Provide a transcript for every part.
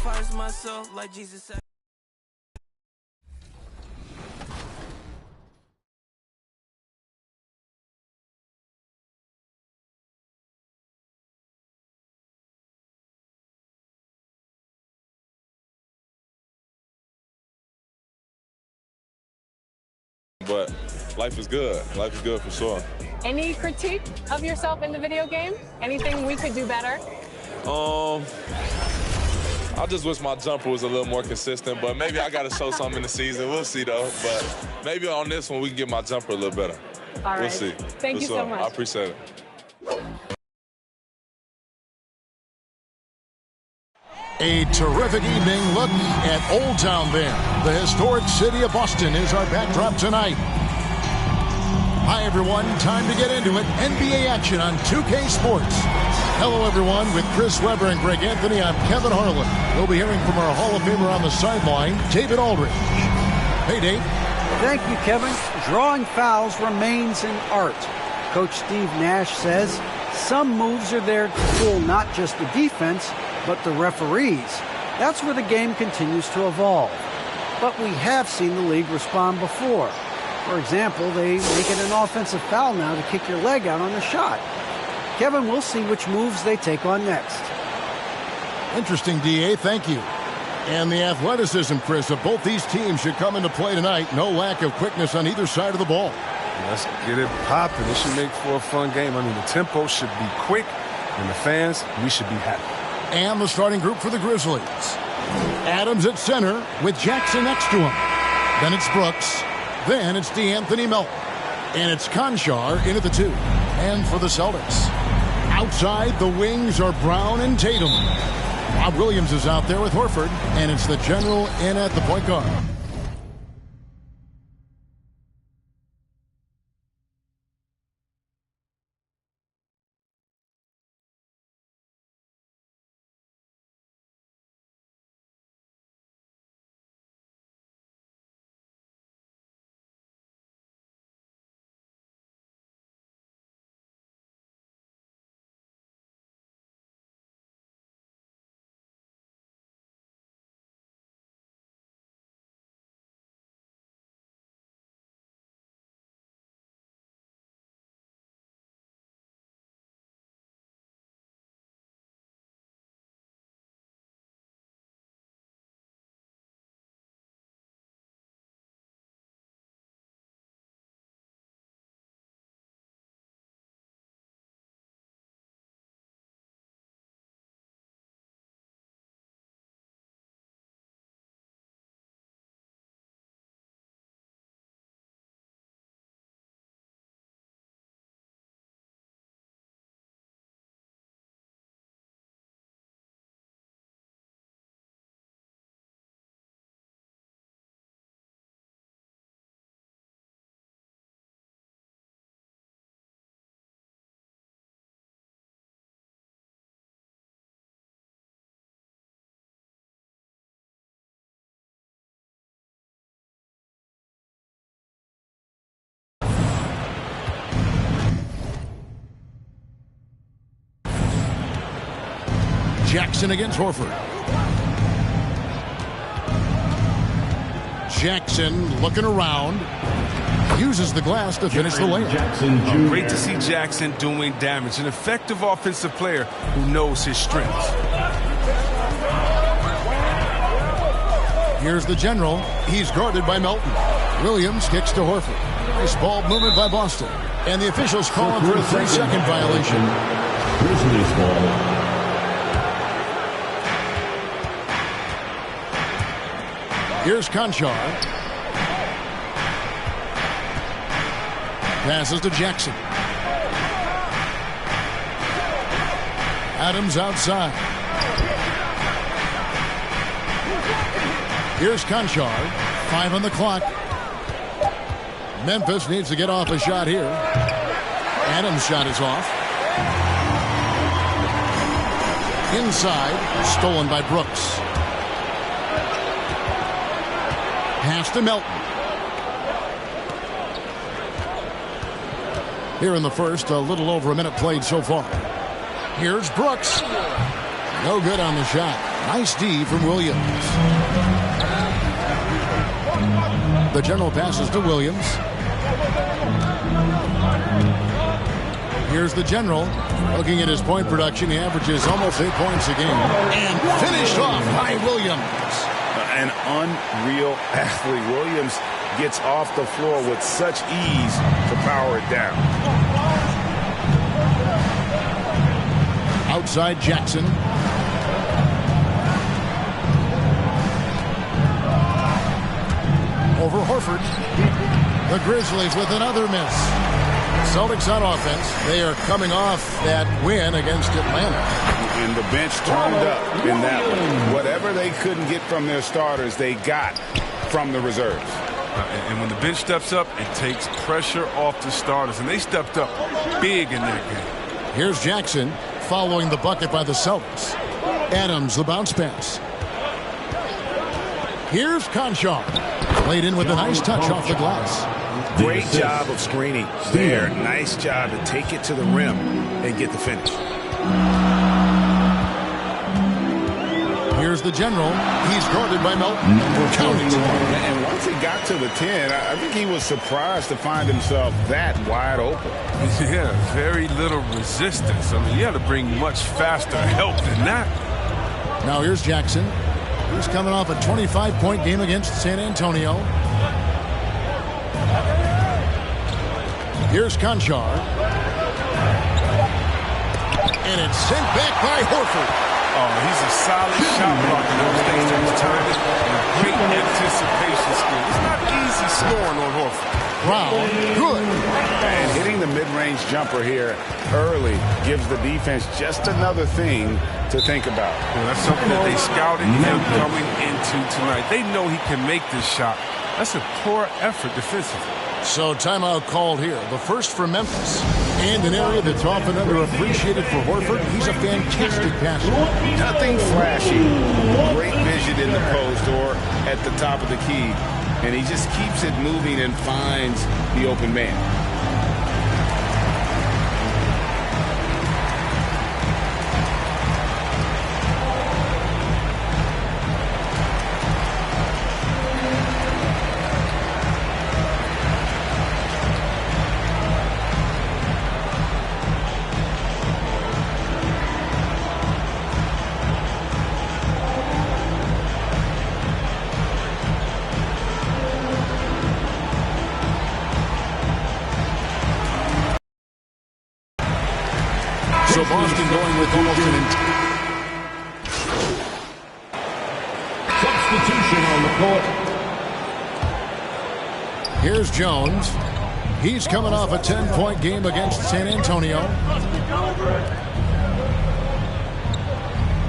sacrifice myself like Jesus said. But life is good. Life is good for sure. Any critique of yourself in the video game? Anything we could do better? I just wish my jumper was a little more consistent, but maybe I got to show something in the season. We'll see, though. But maybe on this one, we can get my jumper a little better. All right. We'll see. Thank you so much. I appreciate it. A terrific evening. Look at Old Town there. The historic city of Boston is our backdrop tonight. Hi, everyone. Time to get into it. NBA action on 2K Sports. Hello, everyone. With Chris Webber and Greg Anthony, I'm Kevin Harlan. We'll be hearing from our Hall of Famer on the sideline, David Aldridge. Hey, Dave. Thank you, Kevin. Drawing fouls remains an art. Coach Steve Nash says some moves are there to fool not just the defense, but the referees. That's where the game continues to evolve. But we have seen the league respond before. For example, they make it an offensive foul now to kick your leg out on a shot. Kevin, we'll see which moves they take on next. Interesting, D.A. Thank you. And the athleticism, Chris, of both these teams should come into play tonight. No lack of quickness on either side of the ball. Let's get it popping. It should make for a fun game. I mean, the tempo should be quick, and the fans, we should be happy. And the starting group for the Grizzlies. Adams at center with Jackson next to him. Then it's Brooks. Then it's DeAnthony Melton. And it's Conchar in at the 2. And for the Celtics, outside the wings are Brown and Tatum. Rob Williams is out there with Horford. And it's the general in at the point guard. Jackson against Horford. Jackson looking around. Uses the glass to finish the layup. Great to see Jackson doing damage. An effective offensive player who knows his strengths. Here's the general. He's guarded by Melton. Williams kicks to Horford. Nice ball movement by Boston. And the officials call him for a 3-second violation. Grizzlies ball. Here's Conchar. Passes to Jackson. Adams outside. Here's Conchar. 5 on the clock. Memphis needs to get off a shot here. Adams' shot is off. Inside. Stolen by Brooks. Pass to Melton. Here in the first, a little over a minute played so far. Here's Brooks. No good on the shot. Nice D from Williams. The general passes to Williams. Here's the general. Looking at his point production, he averages almost 8 points a game. And finished off by Williams. An unreal athlete. Williams gets off the floor with such ease to power it down. Outside Jackson. Over Horford. The Grizzlies with another miss. Celtics on offense. They are coming off that win against Atlanta. And the bench turned up in that one. Whatever they couldn't get from their starters, they got from the reserves. And when the bench steps up, it takes pressure off the starters. And they stepped up big in that game. Here's Jackson following the bucket by the Celtics. Adams, the bounce pass. Here's Conchar. Played in with a nice touch off the glass. Great job of screening there. Nice job to take it to the rim and get the finish. Here's the general. He's guarded by Melton. Counting. And once he got to the 10, I think he was surprised to find himself that wide open. Yeah, very little resistance. I mean, you had to bring much faster help than that. Now here's Jackson. He's coming off a 25-point game against San Antonio. Here's Conchar. And it's sent back by Horford. Oh, he's a solid shot blocker. Those things to his timing and great anticipation skill. It's not easy scoring on Horford. Brown, good. And hitting the mid-range jumper here early gives the defense just another thing to think about. Well, that's something that they scouted him coming into tonight. They know he can make this shot. That's a poor effort defensively. So timeout called here. The first for Memphis. And an area that's often underappreciated for Horford. He's a fantastic passer. Nothing flashy. Great vision in the post or at the top of the key. And he just keeps it moving and finds the open man. So Boston going with almost an Substitution on the court. Here's Jones. He's coming off a 10-point game against San Antonio.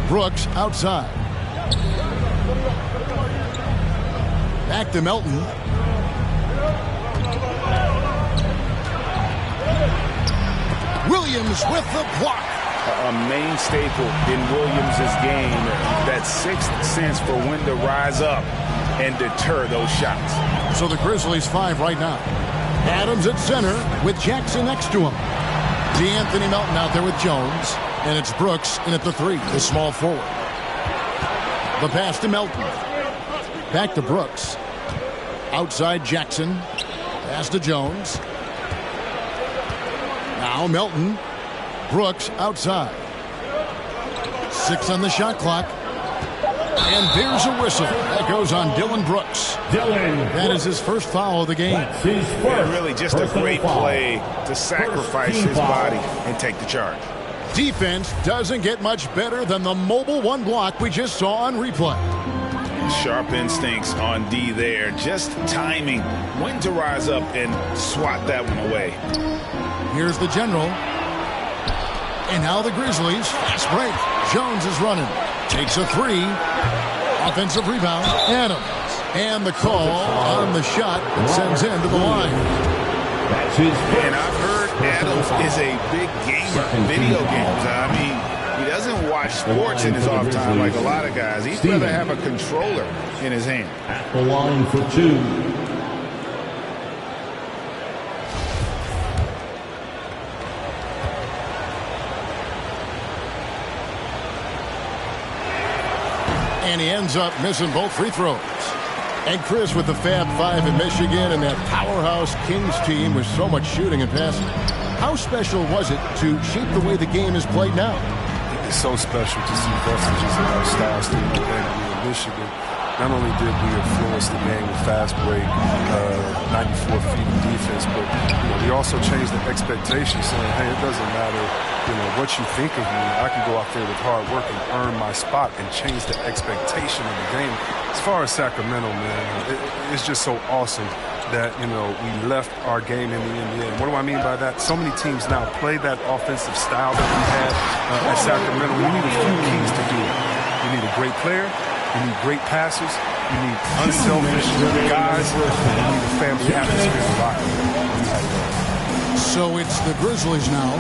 Brooks outside. Back to Melton. Williams with the block. A main staple in Williams' game. That sixth sense for when to rise up and deter those shots. So the Grizzlies 5 right now. Adams at center with Jackson next to him. D'Anthony Melton out there with Jones. And it's Brooks in at the 3, the small forward. The pass to Melton. Back to Brooks. Outside Jackson. Pass to Jones. Now Melton. Brooks outside. 6 on the shot clock. And there's a whistle. That goes on Dylan Brooks. That is his first foul of the game. Yeah, really just a great play to sacrifice his body and take the charge. Defense doesn't get much better than the mobile one block we just saw on replay. Sharp instincts on D there. Just timing when to rise up and swat that one away. Here's the general. And now the Grizzlies. Fast break. Jones is running. Takes a 3. Offensive rebound. Adams. And the call on the shot that sends him to the line. And I've heard Adams is a big gamer in video games. I mean, he doesn't watch sports in his off time like a lot of guys. He'd rather have a controller in his hand. At the line for 2. And he ends up missing both free throws. And Chris, with the Fab Five in Michigan and that powerhouse Kings team with so much shooting and passing, how special was it to shape the way the game is played now? It's so special to see vestiges of our styles through the game in Michigan. Not only did we influence the game with fast break, 94 feet of defense, but we also changed the expectation, saying, hey, it doesn't matter what you think of me. I can go out there with hard work and earn my spot and change the expectation of the game. As far as Sacramento, man, it's just so awesome that, we left our game in the NBA. And what do I mean by that? So many teams now play that offensive style that we had at Sacramento. You need a few keys to do it. You need a great player. You need great passers. You need unselfish guys. You need a family atmosphere in the locker room. So it's the Grizzlies now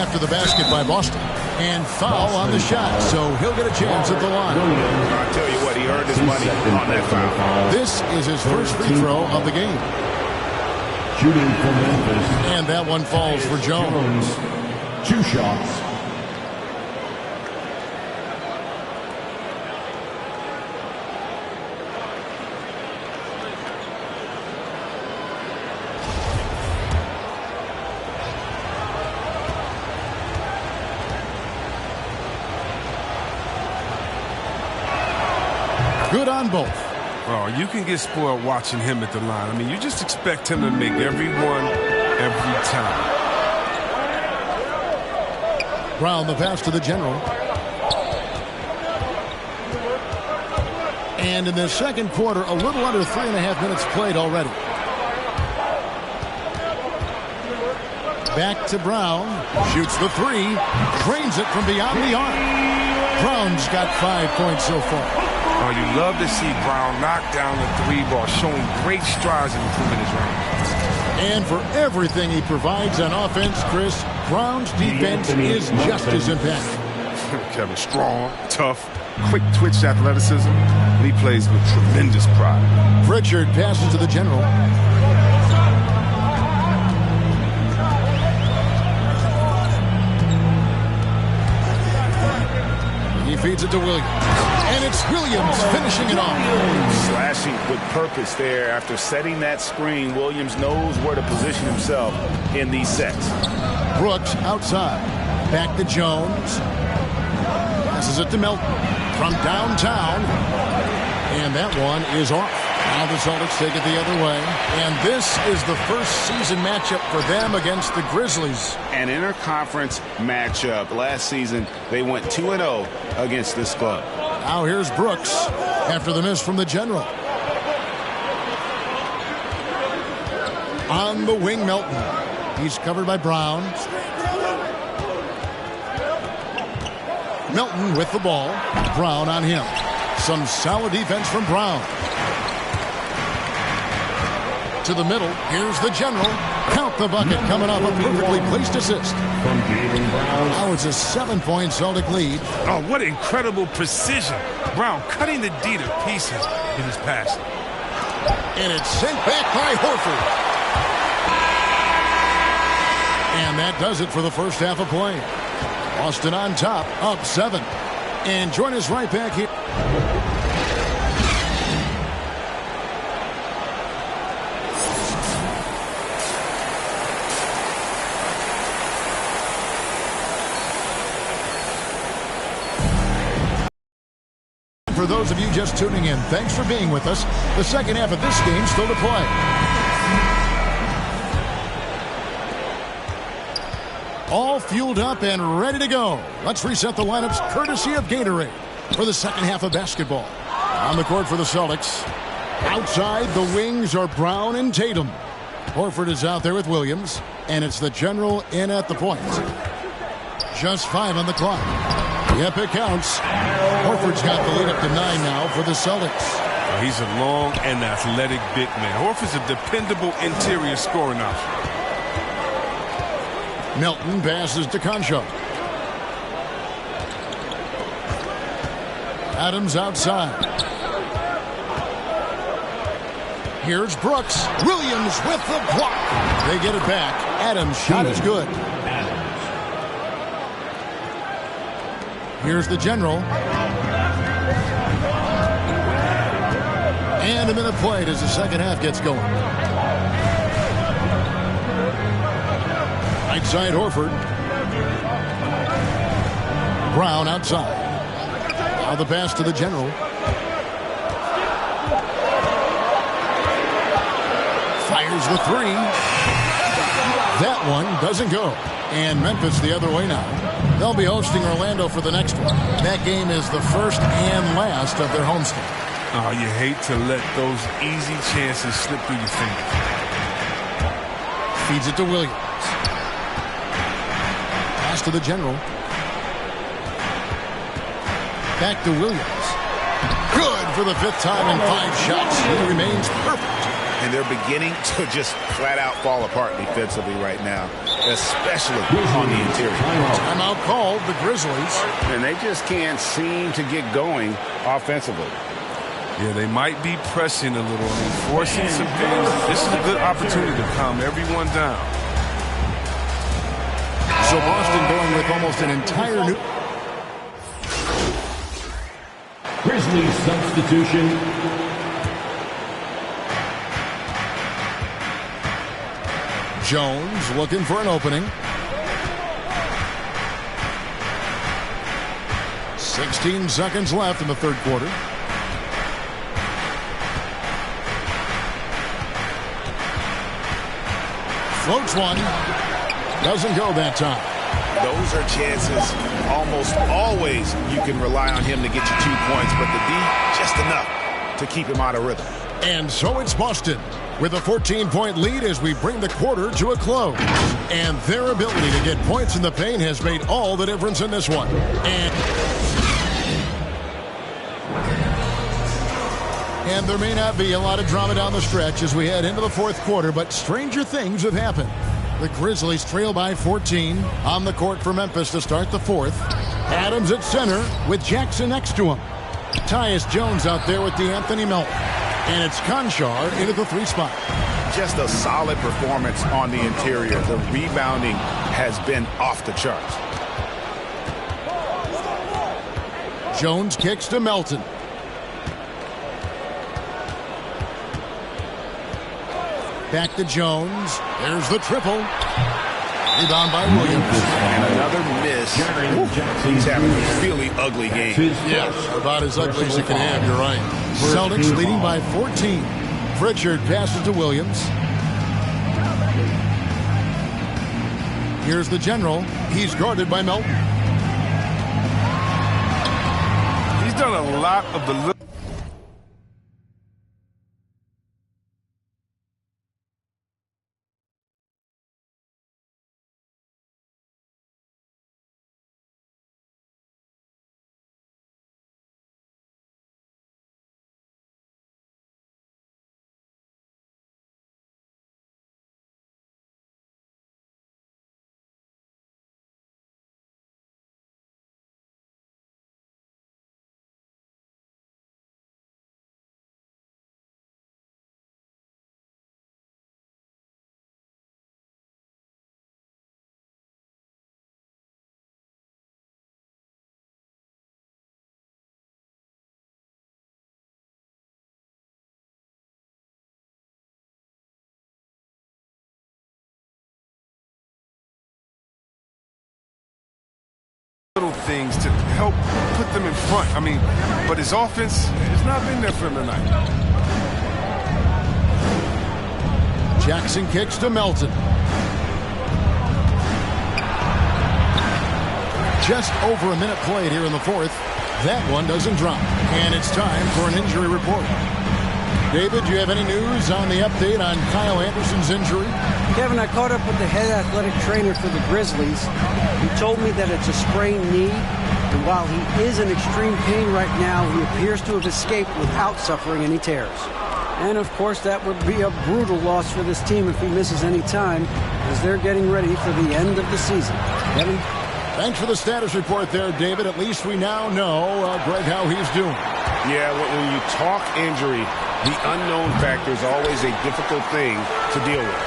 after the basket by Boston. And foul on the shot, so he'll get a chance at the line. I'll tell you what, he earned his money on that foul. This is his first free throw of the game. Shooting for Memphis. And that one falls for Jones. 2 shots. Good on both. Oh, you can get spoiled watching him at the line. I mean, you just expect him to make every one, every time. Brown, the pass to the general. And in the second quarter, a little under 3.5 minutes played already. Back to Brown. Shoots the three. Drains it from beyond the arc. Brown's got 5 points so far. Oh, you love to see Brown knock down the three ball, showing great strides in improving his range. And for everything he provides on offense, Chris, Brown's defense is just as impactful. Kevin, strong, tough, quick twitch athleticism, and he plays with tremendous pride. Pritchard passes to the general. He feeds it to Williams. And it's Williams finishing it off. Slashing with purpose there. After setting that screen, Williams knows where to position himself in these sets. Brooks outside. Back to Jones. Passes it to Melton from downtown. And that one is off. Now the Celtics take it the other way. And this is the first season matchup for them against the Grizzlies. An interconference matchup. Last season, they went 2-0 against this club. Now here's Brooks after the miss from the general. On the wing, Melton. He's covered by Brown. Melton with the ball. Brown on him. Some solid defense from Brown. To the middle. Here's the general. Count the bucket coming off a perfectly placed assist. Now it's a 7-point Celtic lead. Oh, what incredible precision. Brown cutting the D to pieces in his pass. And it's sent back by Horford. And that does it for the first half of play. Boston on top, up 7. And join us right back here. For those of you just tuning in, thanks for being with us. The second half of this game still to play. All fueled up and ready to go. Let's reset the lineups courtesy of Gatorade for the second half of basketball. On the court for the Celtics. Outside, the wings are Brown and Tatum. Horford is out there with Williams, and it's the general in at the point. Just 5 on the clock. Yep, it counts. Horford's got the lead up to 9 now for the Celtics. He's a long and athletic big man. Horford's a dependable interior scoring option. Melton passes to Concho. Adams outside. Here's Brooks. Williams with the block. They get it back. Adams' shot is good. Here's the general. And a minute played as the second half gets going. Right side, Horford. Brown outside. Now the pass to the general. Fires the three. That one doesn't go. And Memphis the other way now. They'll be hosting Orlando for the next one. That game is the first and last of their homestand. Oh, you hate to let those easy chances slip through your fingers. Feeds it to Williams. Pass to the general. Back to Williams. Good for the fifth time in 5 shots. He remains perfect. And they're beginning to just flat out fall apart defensively right now, especially on the interior. Timeout called, the Grizzlies. And they just can't seem to get going offensively. Yeah, they might be pressing a little and forcing some things. This is a good opportunity to calm everyone down. So Boston going with almost an entire new... Grizzlies substitution. Jones looking for an opening. 16 seconds left in the third quarter. Floats one. Doesn't go that time. Those are chances almost always you can rely on him to get you 2 points, but the D, just enough to keep him out of rhythm. And so it's Boston with a 14-point lead as we bring the quarter to a close. And their ability to get points in the paint has made all the difference in this one. And there may not be a lot of drama down the stretch as we head into the fourth quarter, but stranger things have happened. The Grizzlies trail by 14 on the court for Memphis to start the fourth. Adams at center with Jackson next to him. Tyus Jones out there with DeAnthony Melton. And it's Conchar into the 3 spot. Just a solid performance on the interior. The rebounding has been off the charts. Jones kicks to Melton. Back to Jones. There's the triple. Rebound by Williams. And another miss. He's having a really ugly game. Yes, about as ugly as it can have, you're right. Celtics leading by 14. Pritchard passes to Williams. Here's the general. He's guarded by Melton. He's done a lot of the... little things to help put them in front. I mean, but his offense has not been there for him tonight. Jackson kicks to Melton. Just over a minute played here in the fourth. That one doesn't drop. And it's time for an injury report. David, do you have any news on the update on Kyle Anderson's injury? Kevin, I caught up with the head athletic trainer for the Grizzlies. He told me that it's a sprained knee, and while he is in extreme pain right now, he appears to have escaped without suffering any tears. And, of course, that would be a brutal loss for this team if he misses any time, as they're getting ready for the end of the season. Kevin? Thanks for the status report there, David. At least we now know, Greg, how he's doing. Yeah, when you talk injury, the unknown factor is always a difficult thing to deal with.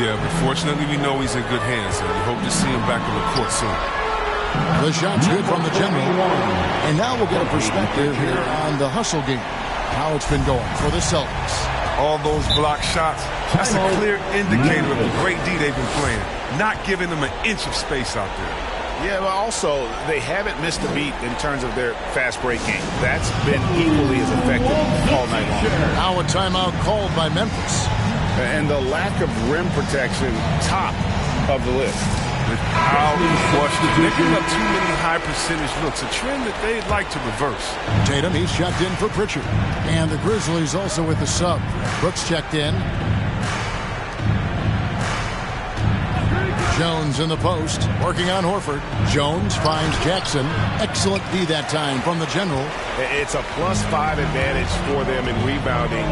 Yeah, but fortunately we know he's in good hands, and we hope to see him back on the court soon. The shot's good from the general. And now we'll get a perspective here on the hustle game. how it's been going for the Celtics. All those block shots, that's a clear indicator of the great D they've been playing. Not giving them an inch of space out there. Yeah, but also, they haven't missed a beat in terms of their fast break game. That's been equally as effective all night long. Now a timeout called by Memphis. And the lack of rim protection, top of the list. Without question. They're giving up too many high percentage looks, a trend that they'd like to reverse. Tatum, he's checked in for Pritchard. And the Grizzlies also with the sub. Brooks checked in. Jones in the post, working on Horford. Jones finds Jackson. Excellent D that time from the general. It's a +5 advantage for them in rebounding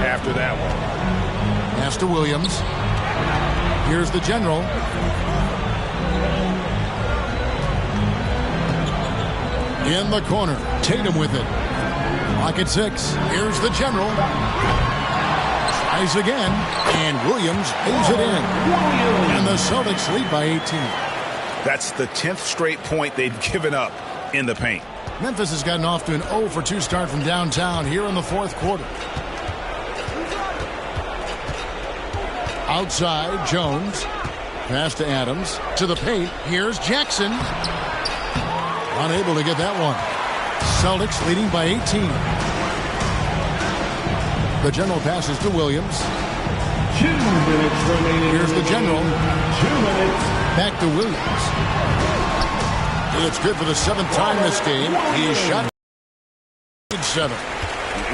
after that one. Pass to Williams. Here's the general. In the corner, Tatum with it. Pocket 6. Here's the general. Tries again, and Williams lays it in. And the Celtics lead by 18. That's the 10th straight point they've given up in the paint. Memphis has gotten off to an 0 for 2 start from downtown here in the fourth quarter. Outside, Jones. Pass to Adams. To the paint. Here's Jackson. Unable to get that one. Celtics leading by 18. The general passes to Williams. 2 minutes remaining. Here's the general. 2 minutes. Back to Williams. And it's good for the 7th time this game. He shot 7.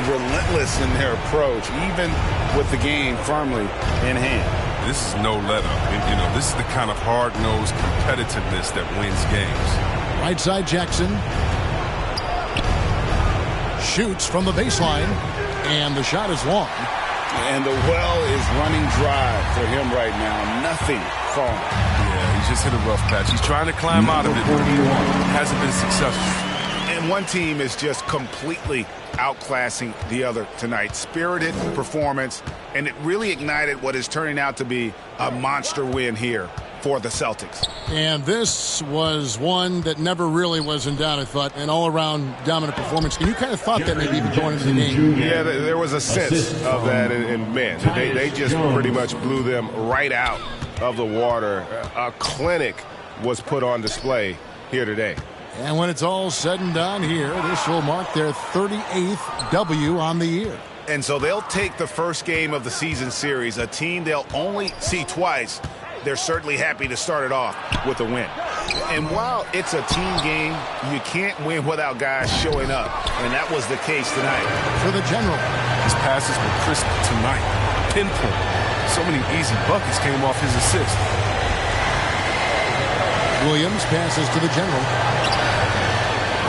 Relentless in their approach, even with the game firmly in hand. This is no let-up. You know, this is the kind of hard-nosed competitiveness that wins games. Right side, Jackson. Shoots from the baseline. And the shot is long. And the well is running dry for him right now. Nothing falling. Yeah, he's just hit a rough patch. He's trying to climb out of it, but hasn't been successful. And one team is just completely outclassing the other tonight. Spirited performance, and it really ignited what is turning out to be a monster win here for the Celtics. And this was one that never really was in doubt, I thought, an all-around dominant performance. And you kind of thought that maybe even going into the game. Yeah, there was a sense of that, and man, they just pretty much blew them right out of the water. A clinic was put on display here today. And when it's all said and done here, this will mark their 38th W on the year. And so they'll take the first game of the season series, a team they'll only see twice. They're certainly happy to start it off with a win. And while it's a team game, you can't win without guys showing up. And that was the case tonight. For the general. His passes were crisp tonight. Pinpoint. So many easy buckets came off his assist. Williams passes to the general.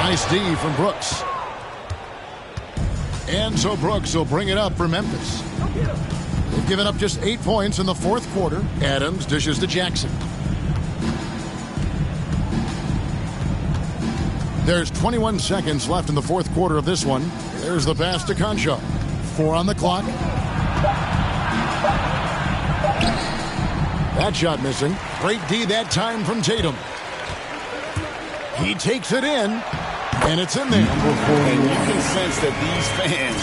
Nice D from Brooks. And so Brooks will bring it up for Memphis. They've given up just 8 points in the fourth quarter. Adams dishes to Jackson. There's 21 seconds left in the fourth quarter of this one. There's the pass to Concho. 4 on the clock. That shot missing. Great D that time from Tatum. He takes it in, and it's in there. And you can sense that these fans,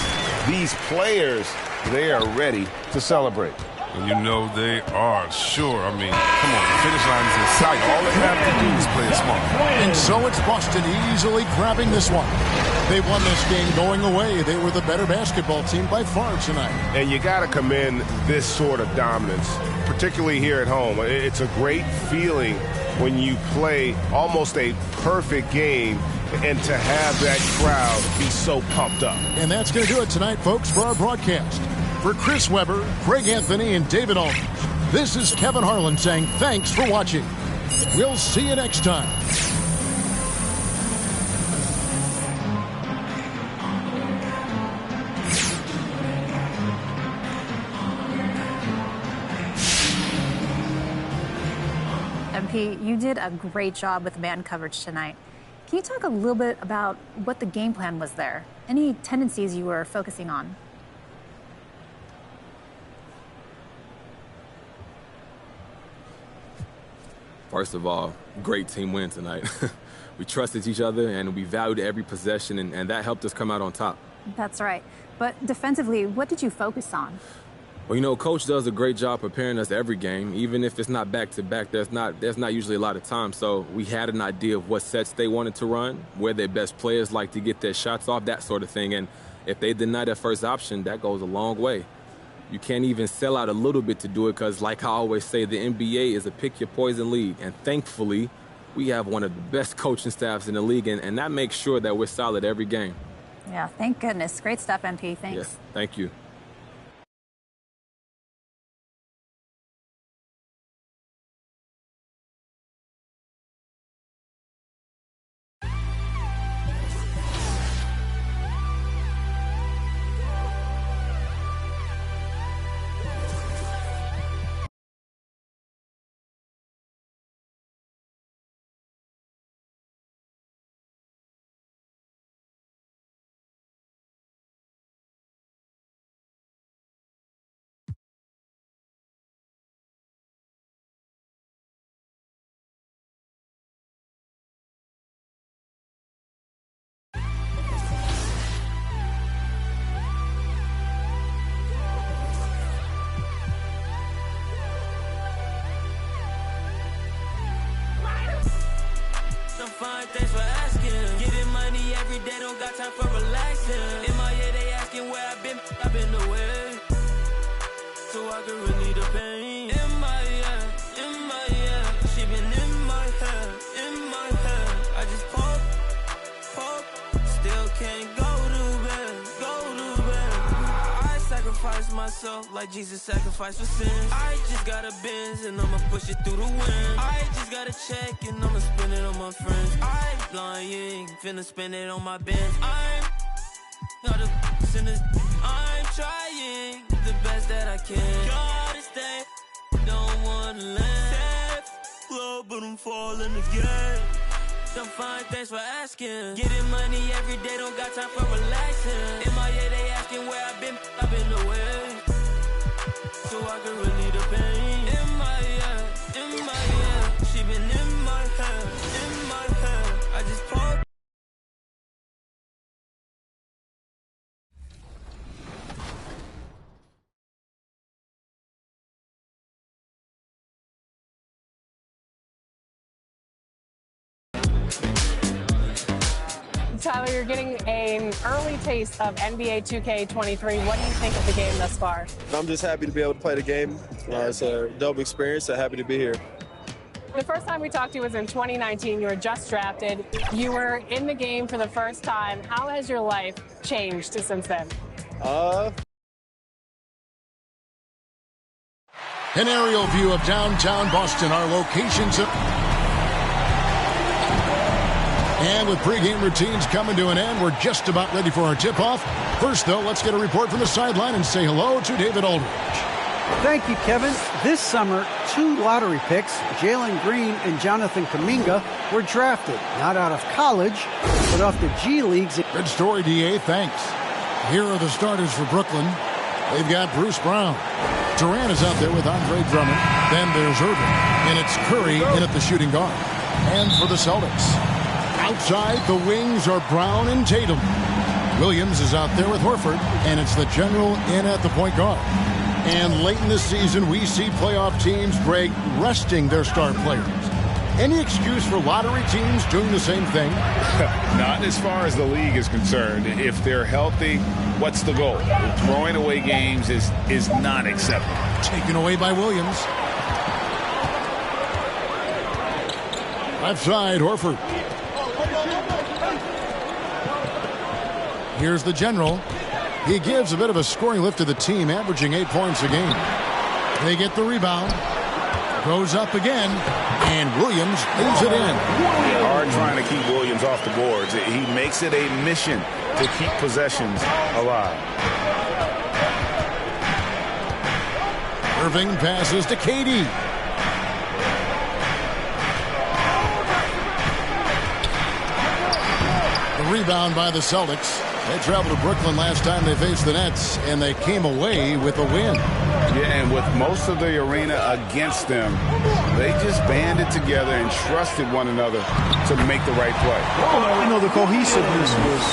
these players, they are ready to celebrate. And you know they are, sure. I mean, come on, the finish line is in sight. All they have to do is play it smart. And so it's Boston easily grabbing this one. They won this game going away. They were the better basketball team by far tonight. And you got to commend this sort of dominance, particularly here at home. It's a great feeling when you play almost a perfect game and to have that crowd be so pumped up. And that's going to do it tonight, folks, for our broadcast. For Chris Webber, Greg Anthony, and David Aldridge, this is Kevin Harlan saying thanks for watching. We'll see you next time. MP, you did a great job with man coverage tonight. Can you talk a little bit about what the game plan was there? Any tendencies you were focusing on? First of all, great team win tonight. We trusted each other and we valued every possession, and that helped us come out on top. That's right. But defensively, what did you focus on? Well, you know, Coach does a great job preparing us every game. Even if it's not back-to-back, there's not usually a lot of time. So we had an idea of what sets they wanted to run, where their best players like to get their shots off, that sort of thing. And if they deny their first option, that goes a long way. You can't even sell out a little bit to do it because, like I always say, the NBA is a pick-your-poison league. And thankfully, we have one of the best coaching staffs in the league, and that makes sure that we're solid every game. Yeah, thank goodness. Great stuff, MP. Thanks. Yes, thank you. Fine, thanks for asking. Getting money every day, don't got time for relaxing. In my head, they asking where I've been away. So I can relieve the pain. In my head, she been in my head. I just pop, still can't go to bed. I sacrifice myself like Jesus sacrificed for sins. I just got a Benz and I'ma push it through the wind. I just got a check and I'ma spend it on my friends. I'm lying, finna spend it on my Benz. I'm not a sinner. I'm trying the best that I can. Gotta stay, don't wanna land. Low, but I'm falling again. I'm fine, thanks for asking. Getting money every day, don't got time for relaxing. In my head, they asking where I've been away. So I can relieve the pain. In my head, she been in my head. I just pop. Tyler, you're getting an early taste of NBA 2K23. What do you think of the game thus far? I'm just happy to be able to play the game. It's a dope experience, so happy to be here. The first time we talked to you was in 2019. You were just drafted. You were in the game for the first time. How has your life changed since then? An aerial view of downtown Boston, our locations. And with pregame routines coming to an end, we're just about ready for our tip-off. First, though, let's get a report from the sideline and say hello to David Aldridge. Thank you, Kevin. This summer, 2 lottery picks, Jalen Green and Jonathan Kuminga, were drafted, not out of college, but off the G Leagues. Good story, D.A. Thanks. Here are the starters for Brooklyn. They've got Bruce Brown. Durant is out there with Andre Drummond. Then there's Irving. And it's Curry in at the shooting guard. And for the Celtics, outside the wings are Brown and Tatum. Williams is out there with Horford. And it's the general in at the point guard. And late in the season, we see playoff teams, Greg, resting their star players. Any excuse for lottery teams doing the same thing? Not as far as the league is concerned. If they're healthy, what's the goal? Throwing away games is not acceptable. Taken away by Williams. Left side, Horford. Here's the general. He gives a bit of a scoring lift to the team, averaging 8 points a game. They get the rebound. Goes up again, and Williams leaves it in. Hard trying to keep Williams off the boards. He makes it a mission to keep possessions alive. Irving passes to KD. The rebound by the Celtics. They traveled to Brooklyn last time they faced the Nets, and they came away with a win. Yeah, and with most of the arena against them, they just banded together and trusted one another to make the right play. You know, the cohesiveness was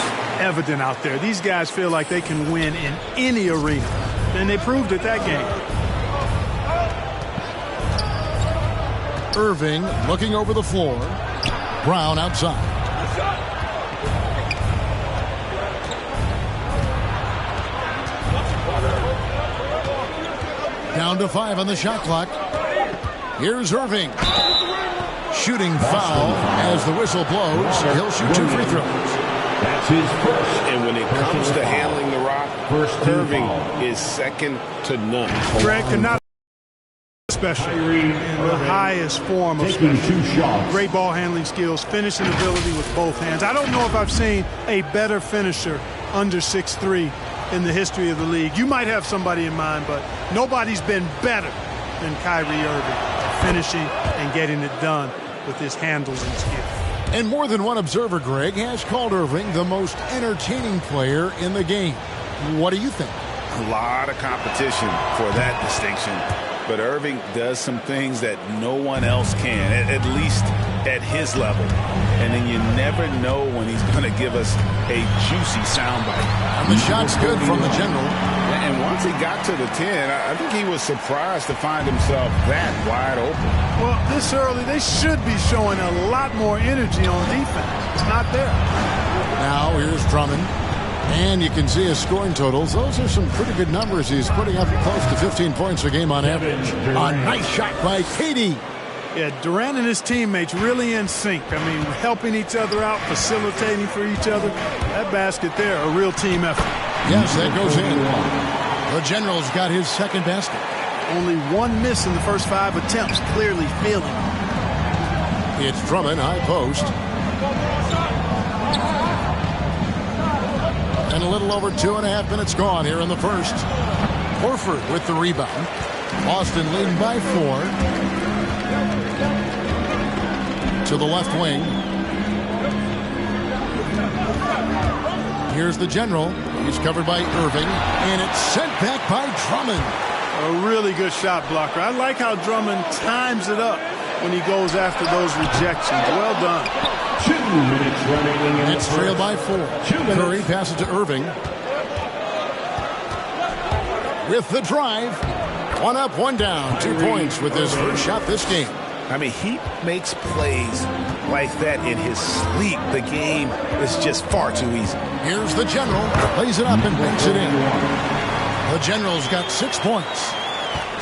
evident out there. These guys feel like they can win in any arena, and they proved it that game. Irving looking over the floor. Brown outside. Down to 5 on the shot clock. Here's Irving. Shooting foul as the whistle blows. He'll shoot 2 free throws. That's his first. And when it comes to handling the rock, Irving is second to none. Greg cannot special in the highest form of special. Great ball handling skills, finishing ability with both hands. I don't know if I've seen a better finisher under 6'3" in the history of the league. You might have somebody in mind, but nobody's been better than Kyrie Irving, finishing and getting it done with his handles and skill. And more than one observer, Greg, has called Irving the most entertaining player in the game. What do you think? A lot of competition for that distinction. But Irving does some things that no one else can, at least at his level. And then you never know when he's going to give us a juicy soundbite. And the shot's good from the general. And once he got to the 10, I think he was surprised to find himself that wide open. Well, this early, they should be showing a lot more energy on defense. It's not there. Now here's Drummond. And you can see his scoring totals. Those are some pretty good numbers. He's putting up close to 15 points a game on average. A nice shot by KD. Yeah, Durant and his teammates really in sync. I mean, helping each other out, facilitating for each other. That basket there, a real team effort. Yes, that goes in. The General's got his second basket. Only one miss in the first 5 attempts, clearly feeling it. It's Drummond, high post. And a little over 2.5 minutes gone here in the first. Horford with the rebound. Boston leading by 4. To the left wing. Here's the general. He's covered by Irving. And it's sent back by Drummond. A really good shot blocker. I like how Drummond times it up when he goes after those rejections. Well done. 2 minutes remaining. It's trailed by 4. Curry passes to Irving. With the drive. 1 up, 1 down. 2 points with his first shot this game. I mean, he makes plays like that in his sleep. The game is just far too easy. Here's the general. Plays it up and banks it in. The General's got 6 points.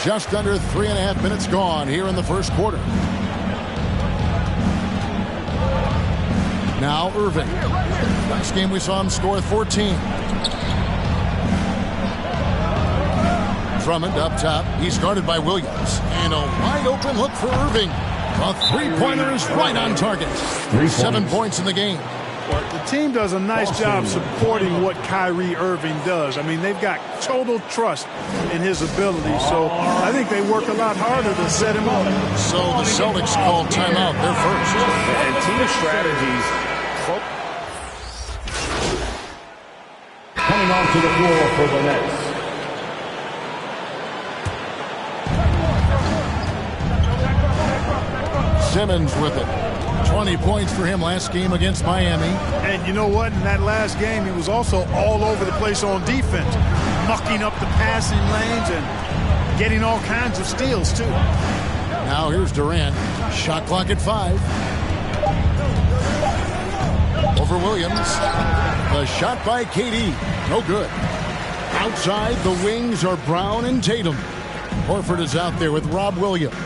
Just under 3.5 minutes gone here in the first quarter. Now Irving. Last game we saw him score 14. Drummond up top. He's guarded by Williams. And a wide open look for Irving. A three-pointer is right on target. 7 points in the game. Well, the team does a nice job supporting what Kyrie Irving does. I mean, they've got total trust in his ability, so I think they work a lot harder to set him up. So the Celtics called timeout. They're first. And team strategies. Coming onto the floor for the Nets. Simmons with it. 20 points for him last game against Miami. And you know what? In that last game, he was also all over the place on defense, mucking up the passing lanes and getting all kinds of steals, too. Now here's Durant. Shot clock at 5. Over Williams. The shot by KD. No good. Outside, the wings are Brown and Tatum. Horford is out there with Rob Williams.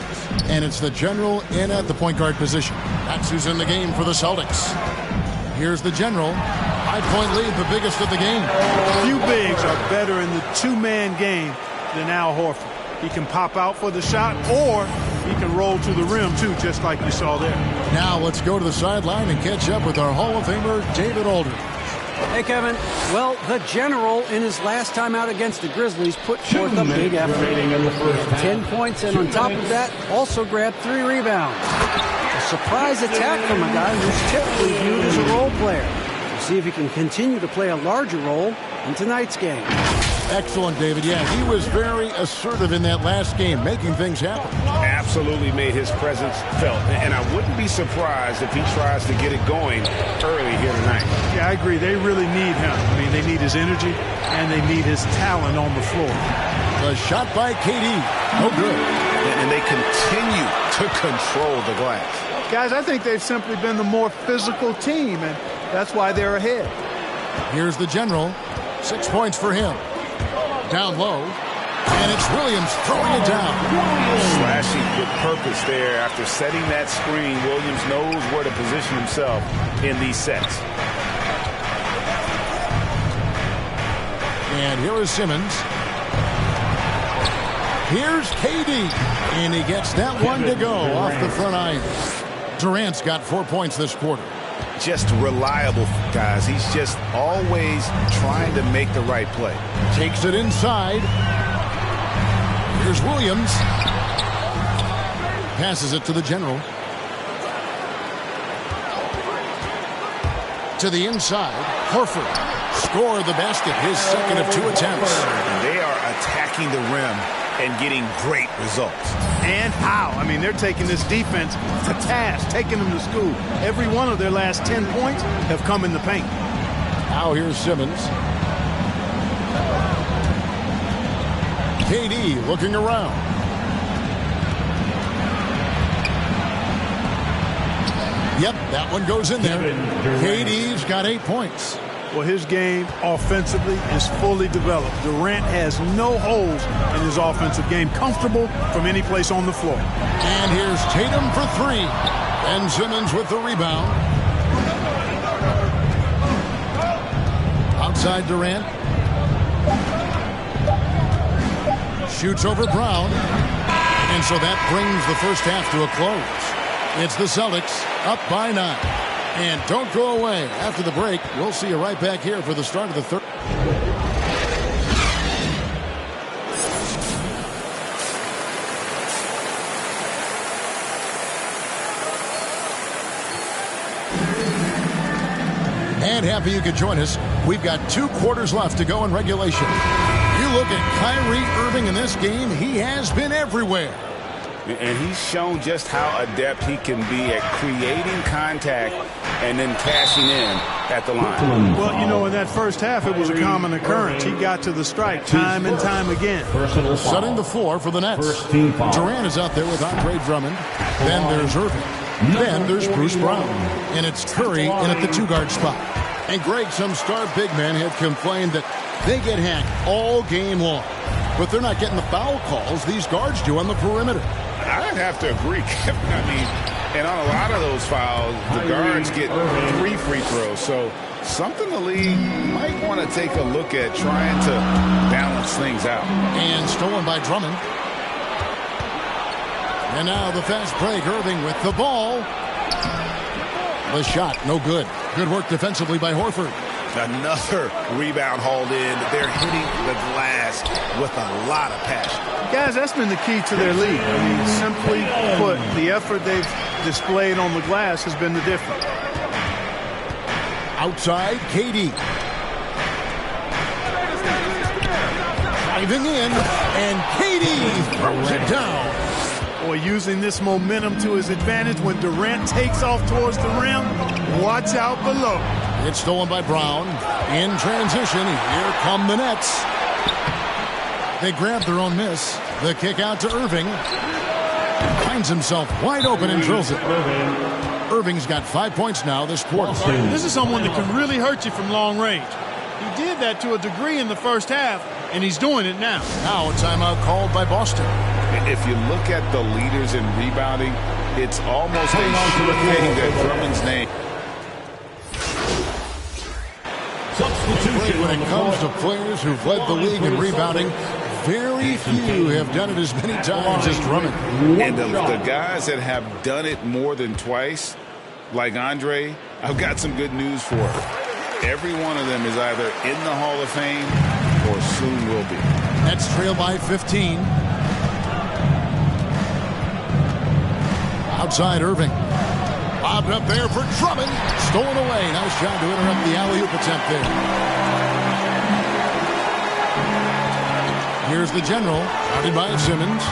And it's the general in at the point guard position. That's who's in the game for the Celtics. Here's the general. 5-point lead, the biggest of the game. Few bigs are better in the 2-man game than Al Horford. He can pop out for the shot, or he can roll to the rim, too, just like you saw there. Now let's go to the sideline and catch up with our Hall of Famer, David Aldridge. Hey, Kevin. Well, the general in his last time out against the Grizzlies put forth a big effort. 10 points, and on top of that, also grabbed 3 rebounds. A surprise attack from a guy who's typically viewed as a role player. We'll see if he can continue to play a larger role in tonight's game. Excellent, David. Yeah, he was very assertive in that last game, making things happen. Absolutely made his presence felt. And I wouldn't be surprised if he tries to get it going early here tonight. Yeah, I agree. They really need him. I mean, they need his energy, and they need his talent on the floor. The shot by KD. No good. And they continue to control the glass. Guys, I think they've simply been the more physical team, and that's why they're ahead. Here's the general. 6 points for him. Down low. And it's Williams throwing it down. Slashing with purpose there. After setting that screen, Williams knows where to position himself in these sets. And here is Simmons. Here's KD. And he gets that one to go off the front iron. Durant's got 4 points this quarter. Just reliable, guys. He's just always trying to make the right play. Takes it inside. Here's Williams. Passes it to the general. To the inside. Horford. Score the basket. His second of 2 attempts. They are attacking the rim and getting great results. And how? I mean, they're taking this defense to task, taking them to school. Every one of their last 10 points have come in the paint. Now here's Simmons. KD looking around. Yep, that one goes in there. KD's got 8 points. Well, his game offensively is fully developed. Durant has no holes in his offensive game. Comfortable from any place on the floor. And here's Tatum for 3. And Simmons with the rebound. Outside Durant. Shoots over Brown. And so that brings the first half to a close. It's the Celtics up by 9. And don't go away. After the break, we'll see you right back here for the start of the third. And happy you could join us. We've got 2 quarters left to go in regulation. You look at Kyrie Irving in this game, he has been everywhere. And he's shown just how adept he can be at creating contact and then cashing in at the line. Well, you know, in that first half, it was a common occurrence. He got to the strike time and time again. Setting the floor for the Nets. Durant is out there with Andre Drummond. Then there's Irving. Then there's Bruce Brown. And it's Curry in at the 2-guard spot. And Greg, some star big men have complained that they get hacked all game long. But they're not getting the foul calls these guards do on the perimeter. I'd have to agree, Kevin. I mean, and on a lot of those fouls, the guards get 3 free throws. So something the league might want to take a look at, trying to balance things out. And stolen by Drummond. And now the fast break. Irving with the ball. The shot, no good. Good work defensively by Horford. Another rebound hauled in. They're hitting the glass with a lot of passion. Guys, that's been the key to their lead. I mean, simply put, the effort they've displayed on the glass has been the difference. Outside, KD. Driving in, and KD throws it down. Boy, using this momentum to his advantage when Durant takes off towards the rim. Watch out below. It's stolen by Brown. In transition, here come the Nets. They grab their own miss. The kick out to Irving. Finds himself wide open and drills it. Irving's got 5 points now this quarter. This is someone that can really hurt you from long range. He did that to a degree in the first half, and he's doing it now. Now a timeout called by Boston. If you look at the leaders in rebounding, it's almost a sure thing that Drummond's name. When it comes to players who've led the league in rebounding, very few have done it as many times as Drummond. And the guys that have done it more than twice, like Andre, I've got some good news for them. Every one of them is either in the Hall of Fame or soon will be. Nets trail by 15. Outside Irving. Bobbed up there for Drummond. Stolen away. Nice job to interrupt the alley-oop attempt there. Here's the General, guarded by Simmons.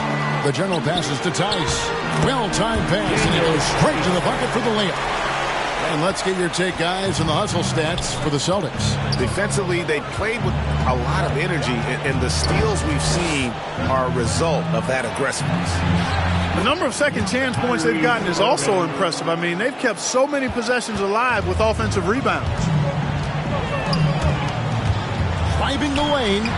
The General passes to Tice. Well-timed pass, and he goes straight to the bucket for the layup. And let's get your take, guys, on the hustle stats for the Celtics. Defensively, they played with a lot of energy, and the steals we've seen are a result of that aggressiveness. The number of second chance points they've gotten is also impressive. I mean, they've kept so many possessions alive with offensive rebounds. Driving the lane.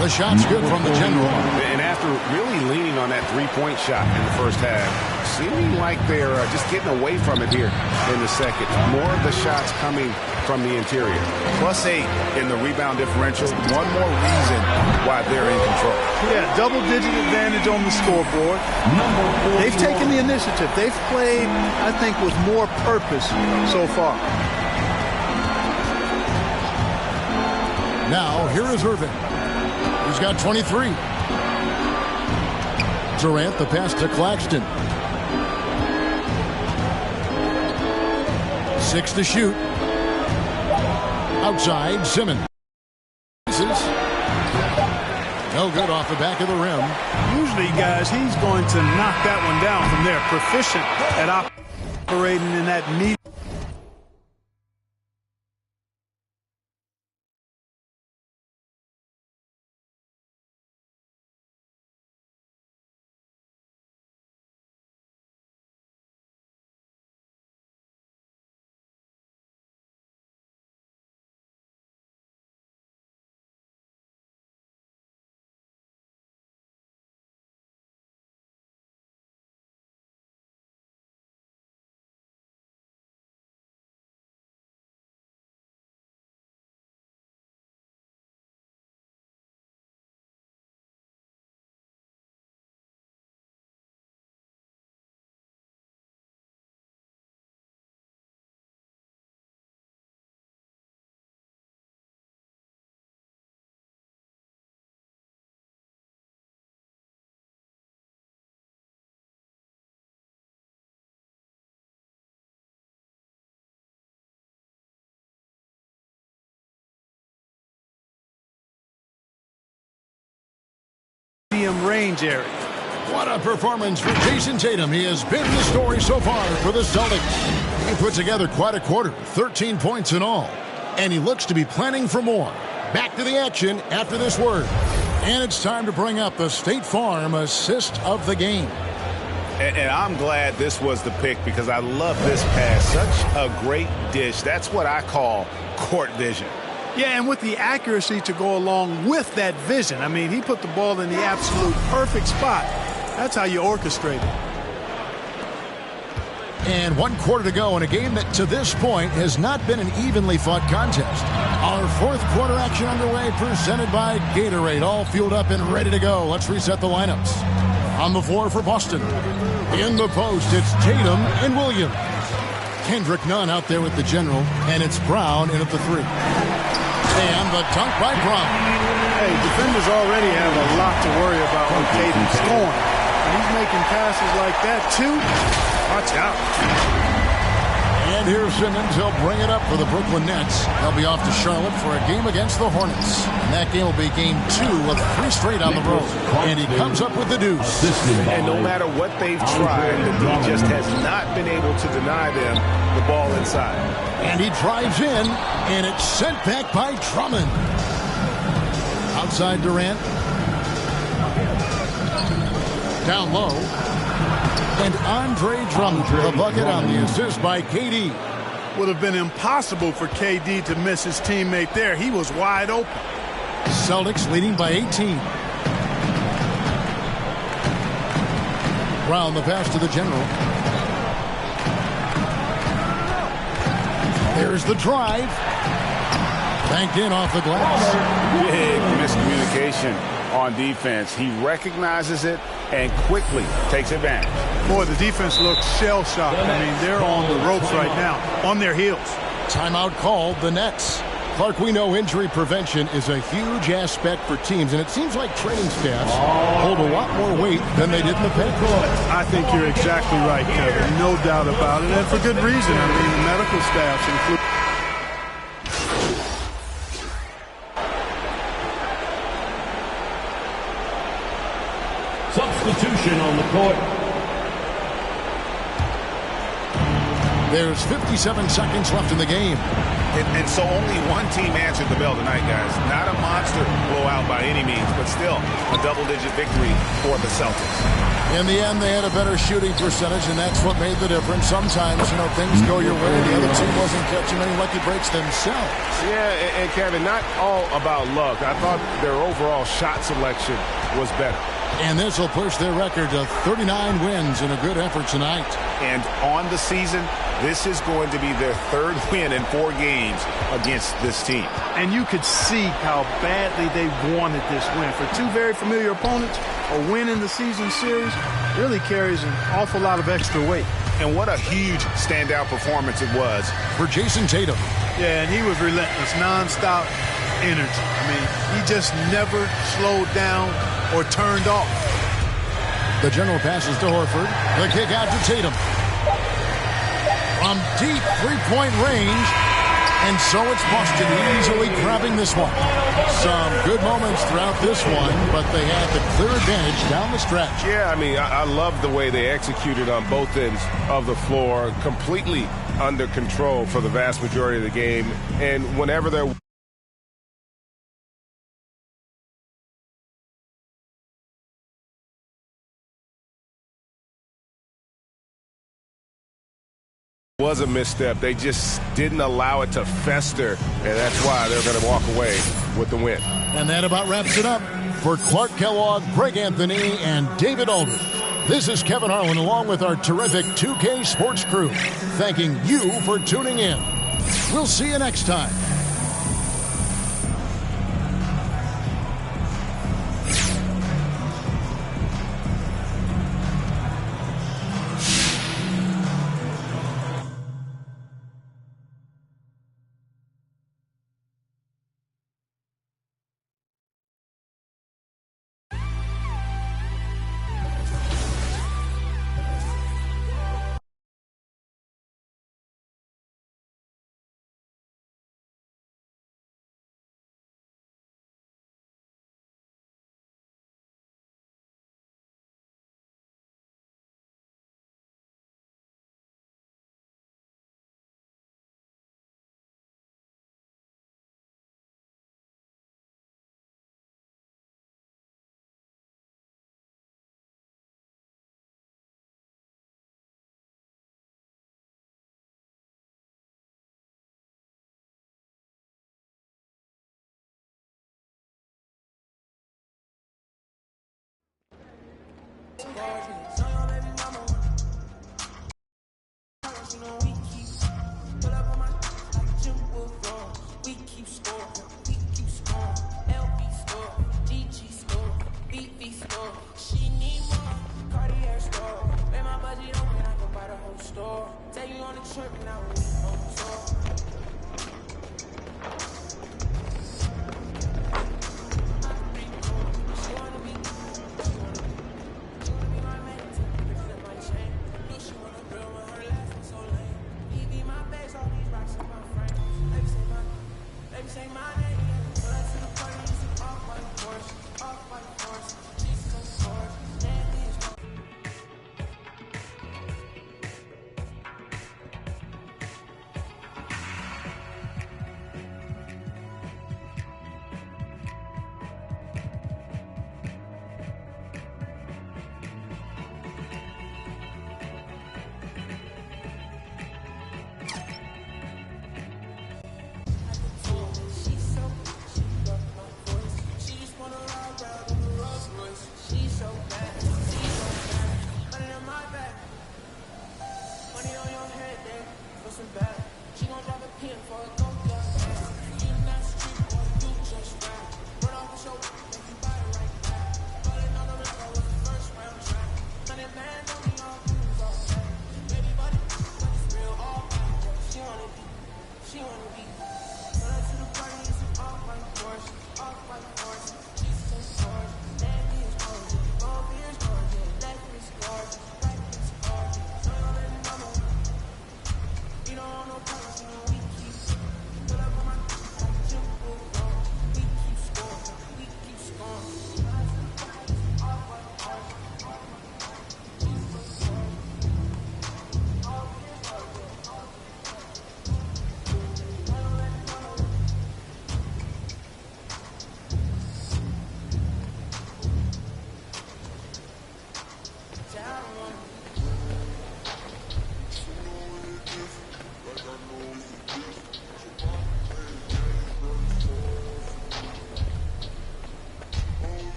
The shot's good from the General. And after really leaning on that three-point shot in the first half, seeming like they're just getting away from it here in the second. More of the shots coming from the interior. +8 in the rebound differential. One more reason why they're in control. Yeah, double-digit advantage on the scoreboard. They've taken the initiative. They've played, I think, with more purpose so far. Now, here is Irvin. He's got 23. Durant, the pass to Claxton. 6 to shoot. Outside, Simmons. No good off the back of the rim. Usually, guys, he's going to knock that one down from there. Proficient at operating in that medium. Range area. What a performance for Jason Tatum. He has been the story so far for the Celtics. He put together quite a quarter, 13 points in all. And he looks to be planning for more. Back to the action after this word. And it's time to bring up the State Farm assist of the game. And I'm glad this was the pick because I love this pass. Such a great dish. That's what I call court vision. Yeah, and with the accuracy to go along with that vision. I mean, he put the ball in the absolute perfect spot. That's how you orchestrate it. And 1 quarter to go in a game that to this point has not been an evenly fought contest. Our 4th quarter action underway, presented by Gatorade. All fueled up and ready to go. Let's reset the lineups. On the floor for Boston. In the post, it's Tatum and Williams. Kendrick Nunn out there with the General, and it's Brown in at the 3. And the dunk by Brown. Hey, defenders already have a lot to worry about when Tatum's scoring. And he's making passes like that, too. Watch out. And here's Simmons. He'll bring it up for the Brooklyn Nets. They'll be off to Charlotte for a game against the Hornets. And that game will be game 2 of 3 straight on the road. And he comes up with the deuce. And no matter what they've tried, the D just has not been able to deny them the ball inside. And he drives in, and it's sent back by Drummond. Outside Durant. Down low. And Andre Drummond, the bucket on the assist by KD. Would have been impossible for KD to miss his teammate there. He was wide open. Celtics leading by 18. Brown, the pass to the General. There's the drive. Banked in off the glass. Big miscommunication on defense. He recognizes it and quickly takes advantage. Boy, the defense looks shell-shocked. I mean, they're on the ropes right now, on their heels. Timeout called, the Nets. Clark, we know injury prevention is a huge aspect for teams, and it seems like training staffs hold a lot more weight than they did in the past. I think you're exactly right, Kevin. No doubt about it, and for good reason. I mean, the medical staffs include... Substitution on the court. There's 57 seconds left in the game. And so only one team answered the bell tonight, guys. Not a monster blowout by any means, but still a double-digit victory for the Celtics. In the end, they had a better shooting percentage, and that's what made the difference. Sometimes, things go your way. The other team wasn't catching any lucky breaks themselves. Yeah, and Kevin, not all about luck. I thought their overall shot selection was better. And this will push their record to 39 wins in a good effort tonight. And on the season, this is going to be their third win in 4 games against this team. And you could see how badly they wanted this win. For two very familiar opponents, a win in the season series really carries an awful lot of extra weight. And what a huge standout performance it was for Jason Tatum. Yeah, and he was relentless, nonstop energy. I mean, he just never slowed down or turned off. The general passes to Horford. The kick out to Tatum. From deep three-point range. And so it's Boston easily grabbing this one. Some good moments throughout this one, but they had the clear advantage down the stretch. Yeah, I mean, I love the way they executed on both ends of the floor. Completely under control for the vast majority of the game. And whenever they're was a misstep, they just didn't allow it to fester, and that's why they're going to walk away with the win. And that about wraps it up. For Clark Kellogg, Greg Anthony, and David Aldridge, this is Kevin Harlan along with our terrific 2K Sports crew, thanking you for tuning in. We'll see you next time.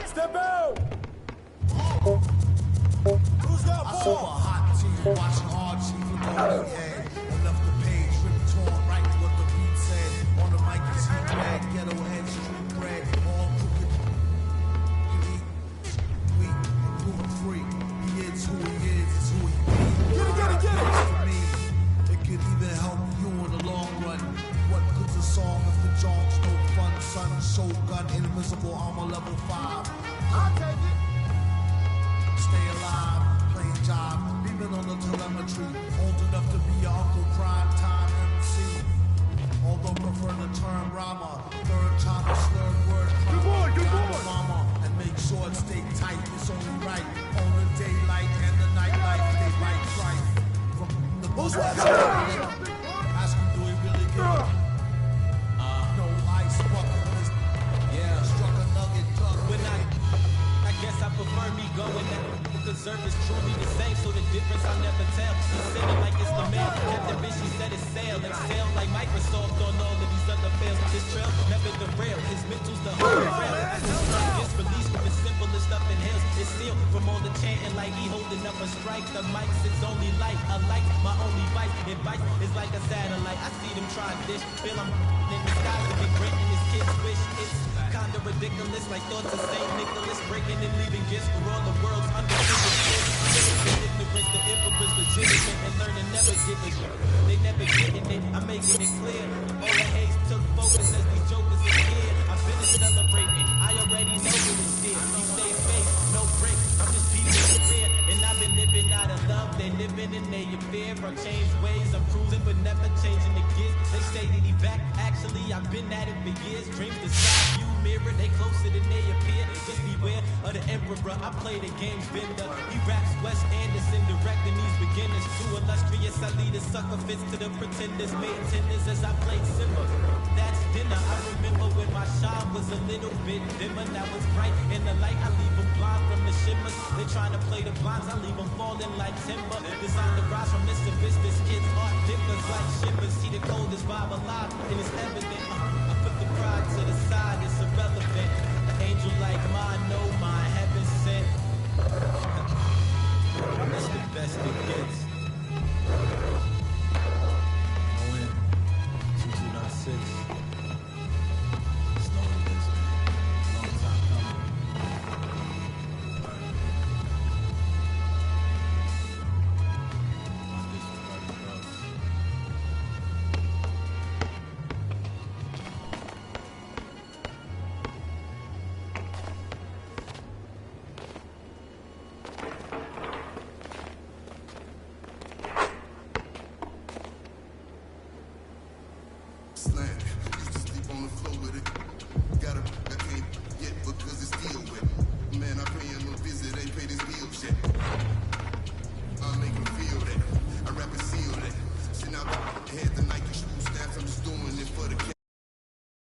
Step out! Who's got ball? Super hot team watching Archie from the head. I left the page, ripped torn, right to what the beat said. On the mic is heat red, ghetto head, street bread, all crooked. Weak, gluten free. He is who he is, it's who he be. Get it! For me, it could even help you in the long run. What good's a song if the jonk's no fun? Son, Shogun, invisible armor level 5. I'll take it. Stay alive, playing job, beaming on the telemetry. Old enough to be your Uncle Prime Time MC. Although prefer the term Rama. Third time a slurred word. Good boy. Mama, and make sure it stay tight. It's only right. On the daylight and the nightlight, they might strike. From the most and soft on all of these other fails. This trail never derail. His mental's the holy grail. As his stuff gets released from the simplest stuff inhales. It's sealed from all the chanting like he holding up a strike. The mic's its only light, a light, my only vice. Advice is like a satellite. I see them trying to dish. Feel I'm in the sky to be granting his kids wish. It's kinda ridiculous, like thoughts of St. Nicholas breaking and leaving gifts for all the world's undefeated kids. Ignorance, the emperor's legitimate, and learning never giving. They never getting it. I'm making it clear. All the haze took focus as these jokers are here. I've been celebrating. I already know what it's here. You stay safe, no breaks. I'm just keeping it fair, and I've been living out of love. They living in their fear. I changed ways. I'm cruising, but never changing the gears. They say that he back. Actually, I've been at it for years. Dreams the side view mirror. They closer than they appear. Just beware of the emperor. I play the game's bender. He raps Wes Anderson, directing these beginners. Too illustrious, I lead a sucker fits to the pretenders. Made tenders as I played Simba. That's dinner. I remember when my shine was a little bit dimmer. Now it's bright in the light. I leave them blind from the shimmers. They trying to play the blinds. I leave them falling like timber. Designed to rise from this abyss. This kid's art differs like shivers. See the coldest vibe alive, and it's evident. I put the pride to the side. It's irrelevant. An angel like mine, know my heaven sent. That's the best it gets.